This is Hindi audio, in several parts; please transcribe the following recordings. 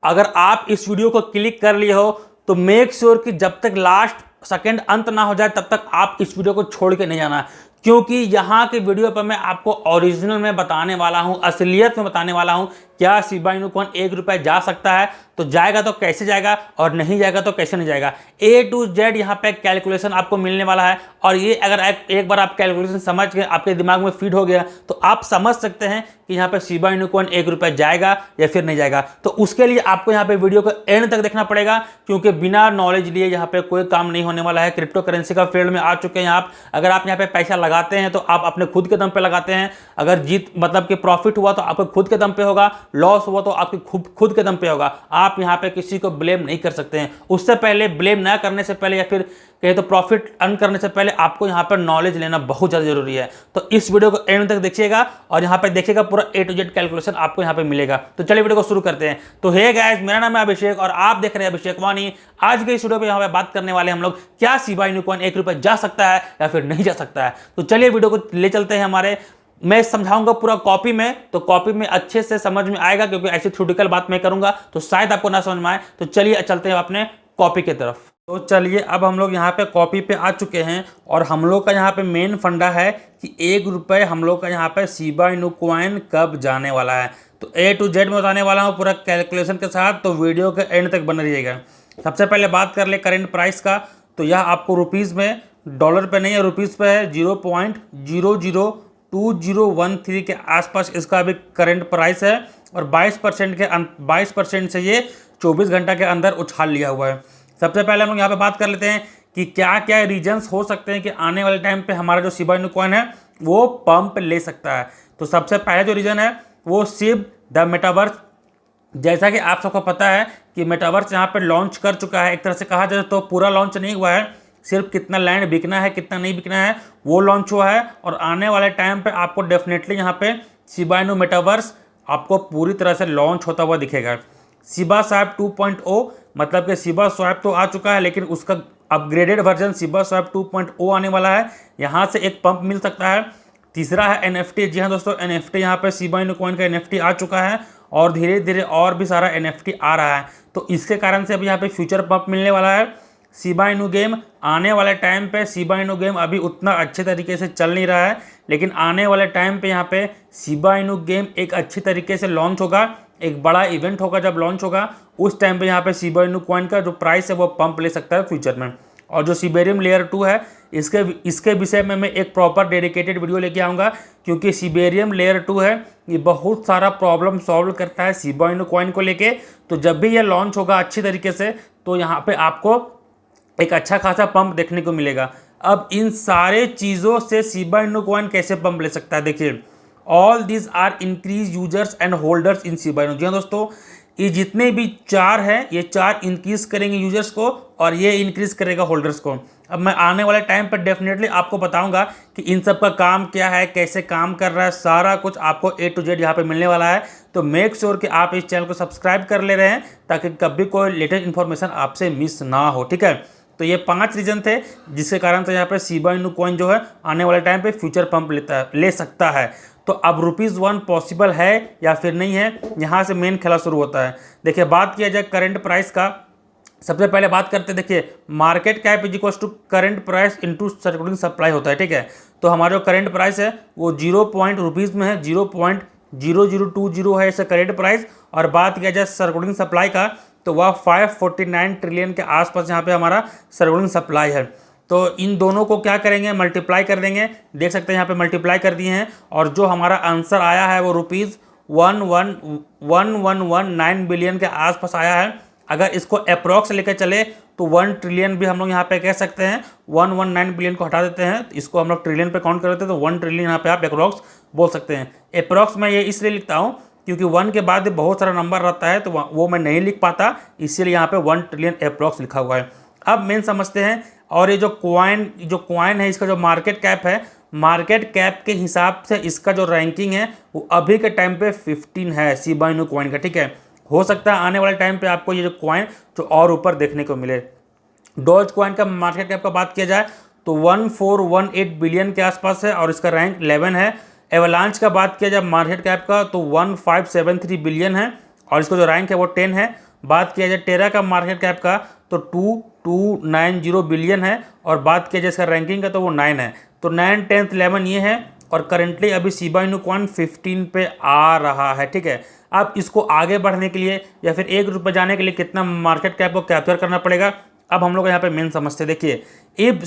अगर आप इस वीडियो को क्लिक कर लिए हो तो मेक श्योर कि जब तक लास्ट सेकंड अंत ना हो जाए तब तक आप इस वीडियो को छोड़ के नहीं जाना, क्योंकि यहाँ के वीडियो पर मैं आपको ओरिजिनल में बताने वाला हूँ, असलियत में बताने वाला हूँ क्या शिबा इनू कॉइन 1 रुपये जा सकता है, तो जाएगा तो कैसे जाएगा और नहीं जाएगा तो कैसे नहीं जाएगा। A to Z यहाँ पे कैलकुलेशन आपको मिलने वाला है, और ये अगर एक बार आप कैलकुलेशन समझ के आपके दिमाग में फीड हो गया तो आप समझ सकते हैं कि यहाँ पे शिबा इनू कॉइन 1 रुपये जाएगा या फिर नहीं जाएगा। तो उसके लिए आपको यहाँ पे वीडियो को एंड तक देखना पड़ेगा, क्योंकि बिना नॉलेज लिए यहाँ पे कोई काम नहीं होने वाला है। क्रिप्टो करेंसी का फील्ड में आ चुके हैं आप, अगर आप यहाँ पे पैसा लगाते हैं तो आप अपने खुद के दम पे लगाते हैं, अगर जीत मतलब कि प्रॉफिट हुआ तो आपके खुद के दम पे होगा, लॉस हुआ तो आपके खुद के दम पे होगा। आप यहाँ पे किसी को ब्लेम नहीं कर सकते हैं। उससे पहले, ब्लेम ना करने से पहले या फिर कहे तो प्रॉफिट अर्न करने से पहले आपको यहाँ पर नॉलेज लेना बहुत ज़्यादा जरूरी है। तो इस वीडियो को एंड तक देखिएगा और यहाँ पर देखिएगा पूरा A to Z कैलकुलेशन आपको यहाँ पे मिलेगा। तो चलिए वीडियो को शुरू करते हैं। तो हे गाइस, मेरा नाम है अभिषेक और आप देख रहे हैं अभिषेक वाणी। आज के इस वीडियो पे यहाँ पे बात करने वाले हम लोग क्या शिबा इनू कॉइन 1 रुपये जा सकता है या फिर नहीं जा सकता है। तो चलिए वीडियो को ले चलते हैं हमारे, मैं समझाऊंगा पूरा कॉपी में, तो कॉपी में अच्छे से समझ में आएगा, क्योंकि ऐसी थ्योरेटिकल बात मैं करूंगा तो शायद आपको ना समझ में आए। तो चलिए चलते हैं अपने कॉपी की तरफ। तो चलिए अब हम लोग यहाँ पे कॉपी पे आ चुके हैं और हम लोग का यहाँ पे मेन फंडा है कि 1 रुपये हम लोग का यहाँ पे शिबा इनू कॉइन कब जाने वाला है। तो A to Z में बताने वाला हूँ पूरा कैलकुलेशन के साथ, तो वीडियो के एंड तक बने रहिएगा। सबसे पहले बात कर ले करेंट प्राइस का, तो यह आपको रुपीज़ में, डॉलर पे नहीं है, रुपीज़ पे है। 0.002013 के आसपास इसका अभी करंट प्राइस है और 22% से ये 24 घंटा के अंदर उछाल लिया हुआ है। सबसे पहले हम लोग यहाँ पे बात कर लेते हैं कि क्या क्या रीजन्स हो सकते हैं कि आने वाले टाइम पे हमारा जो शिबा इनू कॉइन है वो पंप ले सकता है। तो सबसे पहला जो रीजन है वो शिब द मेटावर्स। जैसा कि आप सबको पता है कि मेटावर्स यहाँ पे लॉन्च कर चुका है, एक तरह से कहा जाए तो पूरा लॉन्च नहीं हुआ है, सिर्फ कितना लैंड बिकना है कितना नहीं बिकना है वो लॉन्च हुआ है। और आने वाले टाइम पे आपको डेफिनेटली यहाँ पे शिबा इनू मेटावर्स आपको पूरी तरह से लॉन्च होता हुआ दिखेगा। शिबा स्वैप 2.0 मतलब कि शिबा स्वैप तो आ चुका है, लेकिन उसका अपग्रेडेड वर्जन शिबा स्वैप 2.0 आने वाला है। यहाँ से एक पंप मिल सकता है। तीसरा है NFT। जी हाँ दोस्तों, NFT यहाँ पे शिबा इनू कॉइन का NFT आ चुका है और धीरे धीरे और भी सारा NFT आ रहा है, तो इसके कारण से अभी यहाँ पे फ्यूचर पंप मिलने वाला है। शिबा इनू गेम आने वाले टाइम पे, शिबा इनू गेम अभी उतना अच्छे तरीके से चल नहीं रहा है, लेकिन आने वाले टाइम पे यहाँ पे शिबा इनू गेम एक अच्छी तरीके से लॉन्च होगा, एक बड़ा इवेंट होगा। जब लॉन्च होगा उस टाइम पे यहाँ पे शिबा इनू कॉइन का जो प्राइस है वो पंप ले सकता है फ्यूचर में। और जो शिबेरियम लेयर 2 है इसके विषय में मैं एक प्रॉपर डेडिकेटेड वीडियो लेके आऊँगा, क्योंकि शिबेरियम लेयर 2 है ये बहुत सारा प्रॉब्लम सॉल्व करता है शिबा इनू कॉइन को लेके। तो जब भी ये लॉन्च होगा अच्छी तरीके से तो यहाँ पे आपको एक अच्छा खासा पंप देखने को मिलेगा। अब इन सारे चीज़ों से शिबा इनू कॉइन कैसे पंप ले सकता है, देखिए, all this are increase users and holders in Shiba Inu. जी हाँ दोस्तों, ये जितने भी 4 हैं ये 4 इंक्रीज करेंगे यूजर्स को और ये इंक्रीज करेगा होल्डर्स को। अब मैं आने वाले टाइम पर डेफिनेटली आपको बताऊंगा कि इन सब का काम क्या है, कैसे काम कर रहा है, सारा कुछ आपको A to Z यहाँ पे मिलने वाला है। तो मेक श्योर कि आप इस चैनल को सब्सक्राइब कर ले रहे हैं ताकि कभी कोई लेटेस्ट इन्फॉर्मेशन आपसे मिस ना हो, ठीक है। तो ये 5 रीजन थे जिसके कारण से यहाँ पे शिबा इनू कॉइन जो है आने वाले टाइम पे फ्यूचर पंप ले सकता है। तो अब ₹1 पॉसिबल है या फिर नहीं है, यहाँ से मेन खेला शुरू होता है। देखिए, बात किया जाए करंट प्राइस का, सबसे पहले बात करते हैं, देखिए, market cap is equal to current price into circulating supply होता है, ठीक है। तो हमारा जो करंट प्राइस है वो ₹0 में है, 0.0020 है इसका करंट प्राइस। और बात किया जाए सर्कुलेटिंग सप्लाई का तो वह 549 ट्रिलियन के आसपास यहाँ पे हमारा सर्कुलेटिंग सप्लाई है। तो इन दोनों को क्या करेंगे, मल्टीप्लाई कर देंगे। देख सकते हैं यहाँ पे मल्टीप्लाई कर दिए हैं और जो हमारा आंसर आया है वो ₹1119 बिलियन के आसपास आया है। अगर इसको अप्रॉक्स लेकर चले तो 1 ट्रिलियन भी हम लोग यहाँ पे कह सकते हैं। 119 बिलियन को हटा देते हैं, इसको हम लोग ट्रिलियन पे काउंट कर देते हैं, तो 1 ट्रिलियन यहाँ पे आप अप्रॉक्स बोल सकते हैं। अप्रॉक्स मैं ये इसलिए लिखता हूँ क्योंकि 1 के बाद बहुत सारा नंबर रहता है तो वो मैं नहीं लिख पाता, इसीलिए यहाँ पे 1 ट्रिलियन अप्रॉक्स लिखा हुआ है। अब मेन समझते हैं, और ये जो कॉइन है इसका जो मार्केट कैप है, मार्केट कैप के हिसाब से इसका जो रैंकिंग है वो अभी के टाइम पे 15 है शिबा इनू कॉइन का, ठीक है। हो सकता है आने वाले टाइम पे आपको ये जो कॉइन जो और ऊपर देखने को मिले। डॉज कॉइन का मार्केट कैप का बात किया जाए तो 1418 बिलियन के आसपास है और इसका रैंक 11 है। एवलांच का बात किया जाए मार्केट कैप का तो 1573 बिलियन है और इसका जो रैंक है वो 10 है। बात किया जाए टेरा का मार्केट कैप का तो 2290 बिलियन है, और बात किया जाए इसका रैंकिंग का तो वो 9 है। तो 9, 10, 11 ये है, और करेंटली अभी शिबा इनु कॉइन 15 पे आ रहा है। ठीक है, अब इसको आगे बढ़ने के लिए या फिर 1 रुपये जाने के लिए कितना मार्केट कैप को कैप्चर करना पड़ेगा, अब हम लोग यहाँ पे मेन समझते हैं। देखिए, इफ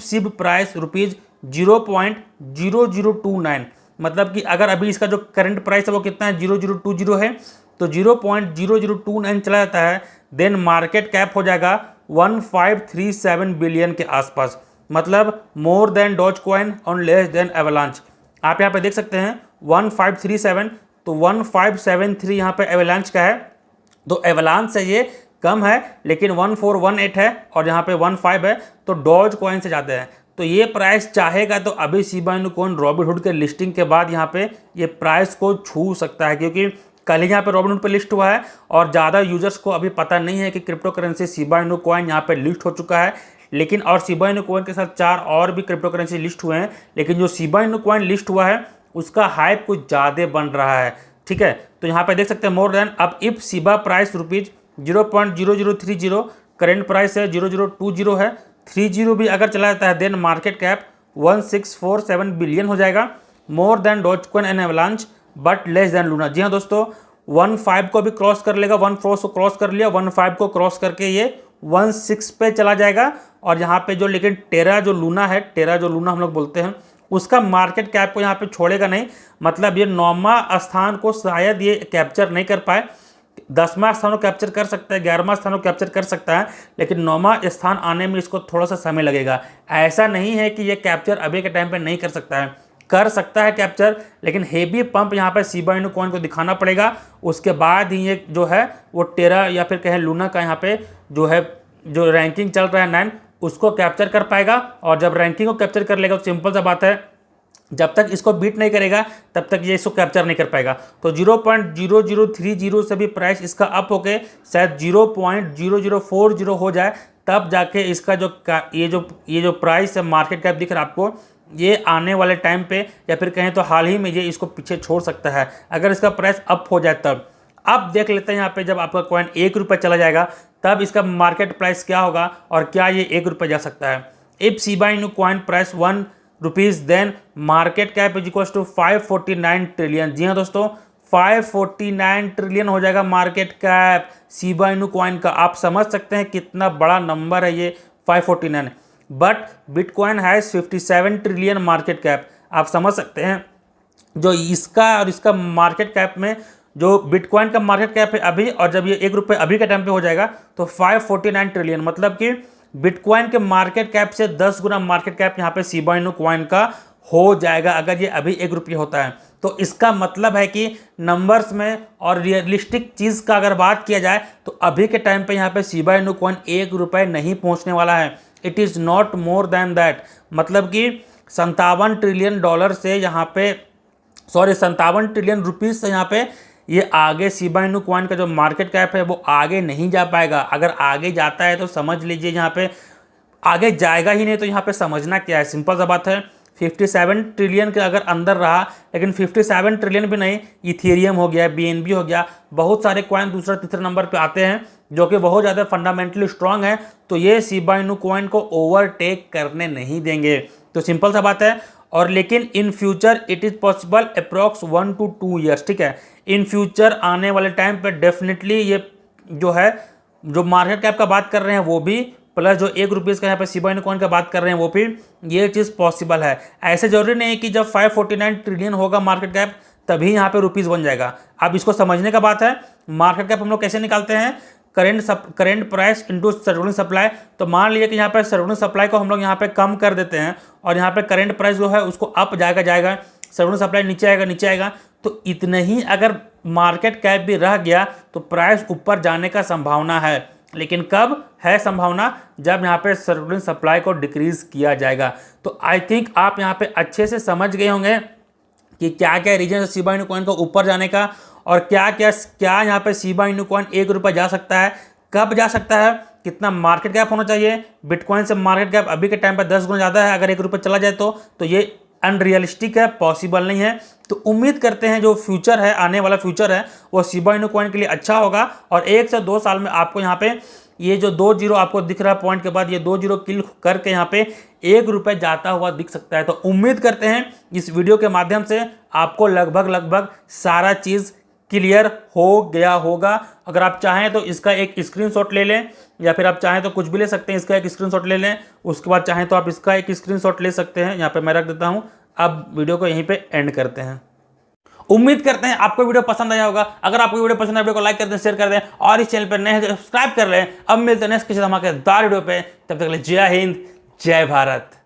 सिब प्राइस रुपीज़ 0.0029, मतलब कि अगर अभी इसका जो करंट प्राइस है वो कितना है 0020 है, तो 0.0029 चला जाता है, देन मार्केट कैप हो जाएगा 1537 बिलियन के आसपास, मतलब मोर देन डॉज कॉइन और लेस देन एवलांच। आप यहाँ पे देख सकते हैं 1537, तो 1573 यहाँ पे एवलांच का है, तो एवलांच से ये कम है, लेकिन 1418 है और यहाँ पे 15 है, तो डॉज कॉइन से ज़्यादा है। तो ये प्राइस चाहेगा तो अभी शिबा इनु कॉइन रॉबिनहुड के लिस्टिंग के बाद यहाँ पे ये प्राइस को छू सकता है, क्योंकि कल ही यहाँ पे रॉबिनहुड पे लिस्ट हुआ है और ज़्यादा यूजर्स को अभी पता नहीं है कि crypto currency Shiba Inu coin यहाँ पे लिस्ट हो चुका है। लेकिन और शिबा इनु कॉइन के साथ 4 और भी क्रिप्टो करेंसी लिस्ट हुए हैं, लेकिन जो शिबा इनु कॉइन लिस्ट हुआ है उसका हाइप कुछ ज़्यादा बन रहा है। ठीक है, तो यहाँ पे देख सकते हैं मोर देन, अब if Shiba price rupees 0.0030, current price है 0020 है, 30 भी अगर चला जाता है, देन मार्केट कैप 1647 बिलियन हो जाएगा, more than Dogecoin and Avalanche but less than Luna. जी हाँ दोस्तों, 15 को भी क्रॉस कर लेगा, 14 को क्रॉस कर लिया, 15 को क्रॉस करके ये 16 पे चला जाएगा। और यहाँ पे जो लेकिन टेरा जो लूना हम लोग बोलते हैं, उसका मार्केट कैप को यहाँ पे छोड़ेगा नहीं, मतलब ये 9वां स्थान को शायद ये कैप्चर नहीं कर पाए, 10वां स्थान को कैप्चर कर सकता है, 11वां स्थान को कैप्चर कर सकता है, लेकिन 9वां स्थान आने में इसको थोड़ा सा समय लगेगा। ऐसा नहीं है कि ये कैप्चर अभी के टाइम पे नहीं कर सकता है, कर सकता है कैप्चर, लेकिन हेवी पंप यहाँ पे शिबा इनु कॉइन को दिखाना पड़ेगा, उसके बाद ही ये जो है वो टेरा या फिर कहें लूना का यहाँ पे जो है जो रैंकिंग चल रहा है 9, उसको कैप्चर कर पाएगा। और जब रैंकिंग को कैप्चर कर लेगा तो सिंपल सा बात है, जब तक इसको बीट नहीं करेगा तब तक ये इसको कैप्चर नहीं कर पाएगा। तो 0.0030 से भी प्राइस इसका अप होके शायद 0.0040 हो जाए, तब जाके इसका ये जो प्राइस है, मार्केट कैप दिख रहा है आपको, ये आने वाले टाइम पे या फिर कहें तो हाल ही में ये इसको पीछे छोड़ सकता है, अगर इसका प्राइस अप हो जाए तब। अब देख लेते हैं यहाँ पे जब आपका कॉइन 1 रुपये चला जाएगा तब इसका मार्केट प्राइस क्या होगा और क्या ये 1 रुपये जा सकता है। If Shiba Inu coin price 1 rupees, then market cap is equal to 549 trillion. जी हाँ दोस्तों, 549 ट्रिलियन हो जाएगा market cap Shiba Inu coin का। आप समझ सकते हैं कितना बड़ा नंबर है ये 549। But bitcoin has 57 trillion market cap. आप समझ सकते हैं जो इसका और इसका मार्केट कैप में, जो बिटकॉइन का मार्केट कैप है अभी, और जब ये 1 रुपये अभी के टाइम पे हो जाएगा तो 549 ट्रिलियन, मतलब कि बिटकॉइन के मार्केट कैप से 10 गुना मार्केट कैप यहाँ पे शिबा इनु कॉइन का हो जाएगा अगर ये अभी 1 रुपये होता है। तो इसका मतलब है कि नंबर्स में और रियलिस्टिक चीज़ का अगर बात किया जाए तो अभी के टाइम पे यहाँ पे शिबा इनु कॉइन 1 रुपये नहीं पहुँचने वाला है। It is not more than that, मतलब कि 57 ट्रिलियन डॉलर से यहाँ पे 57 ट्रिलियन रुपीज़ से यहाँ पे ये आगे शिबा इनु कॉइन का जो मार्केट कैप है वो आगे नहीं जा पाएगा। अगर आगे जाता है तो समझ लीजिए यहाँ पे आगे जाएगा ही नहीं, तो यहाँ पे समझना क्या है, सिंपल सा बात है। 57 ट्रिलियन के अगर अंदर रहा, लेकिन 57 ट्रिलियन भी नहीं, इथेरियम हो गया, BNB हो गया, बहुत सारे कॉइन दूसरा तीसरा नंबर पे आते हैं जो कि बहुत ज़्यादा फंडामेंटली स्ट्रांग है, तो ये शिबा इनु कॉइन को ओवरटेक करने नहीं देंगे। तो सिंपल सा बात है। और लेकिन in future it is possible approx 1 to 2 years. ठीक है, इन फ्यूचर आने वाले टाइम पे डेफिनेटली ये जो है जो मार्केट कैप का बात कर रहे हैं वो भी, प्लस जो 1 रुपीज़ का यहाँ पे शिबा इनु कॉइन का बात कर रहे हैं वो भी, ये चीज़ पॉसिबल है। ऐसे जरूरी नहीं है कि जब 549 ट्रिलियन होगा मार्केट कैप तभी यहाँ पे रुपीज़ बन जाएगा। अब इसको समझने का बात है, मार्केट कैप हम लोग कैसे निकालते हैं, current price into surrounding supply. तो मान लीजिए कि यहाँ पे सराउंडिंग सप्लाई को हम लोग यहाँ पे कम कर देते हैं और यहाँ पे करेंट प्राइस जो है उसको अप जाएगा, सराउंडिंग सप्लाई नीचे आएगा, तो इतने ही अगर मार्केट कैप भी रह गया तो प्राइस ऊपर जाने का संभावना है। लेकिन कब है संभावना, जब यहाँ पे सराउंडिंग सप्लाई को डिक्रीज किया जाएगा। तो आई थिंक आप यहाँ पे अच्छे से समझ गए होंगे कि क्या क्या रीजन है शिबा इनु कॉइन को ऊपर जाने का, और क्या यहाँ पे शिबा इनु कॉइन 1 रुपये जा सकता है, कब जा सकता है, कितना मार्केट कैप होना चाहिए। बिटकॉइन से मार्केट कैप अभी के टाइम पर 10 गुना ज़्यादा है, अगर 1 रुपये चला जाए तो ये अनरियलिस्टिक है, पॉसिबल नहीं है। तो उम्मीद करते हैं जो फ्यूचर है, आने वाला फ्यूचर है, वो शिबा इनू कॉइन के लिए अच्छा होगा और 1 से 2 साल में आपको यहाँ पे ये जो 2 जीरो आपको दिख रहा है पॉइंट के बाद, ये 2 जीरो किल करके यहाँ पे 1 रुपये जाता हुआ दिख सकता है। तो उम्मीद करते हैं इस वीडियो के माध्यम से आपको लगभग सारा चीज़ क्लियर हो गया होगा। अगर आप चाहें तो इसका एक स्क्रीनशॉट ले लें, या फिर आप चाहें तो कुछ भी ले सकते हैं, इसका एक स्क्रीनशॉट ले लें। उसके बाद चाहें तो आप इसका एक स्क्रीनशॉट ले सकते हैं। यहाँ पे मैं रख देता हूँ। अब वीडियो को यहीं पे एंड करते हैं। उम्मीद करते हैं आपको वीडियो पसंद आया होगा। अगर आपको वीडियो पसंद आया, वीडियो को लाइक कर दें, शेयर कर दें और इस चैनल पर नए हैं सब्सक्राइब कर लें। अब मिलते हैं नेक्स्ट किसी धमाकेदार वीडियो पे, तब तक के लिए जय हिंद, जय भारत।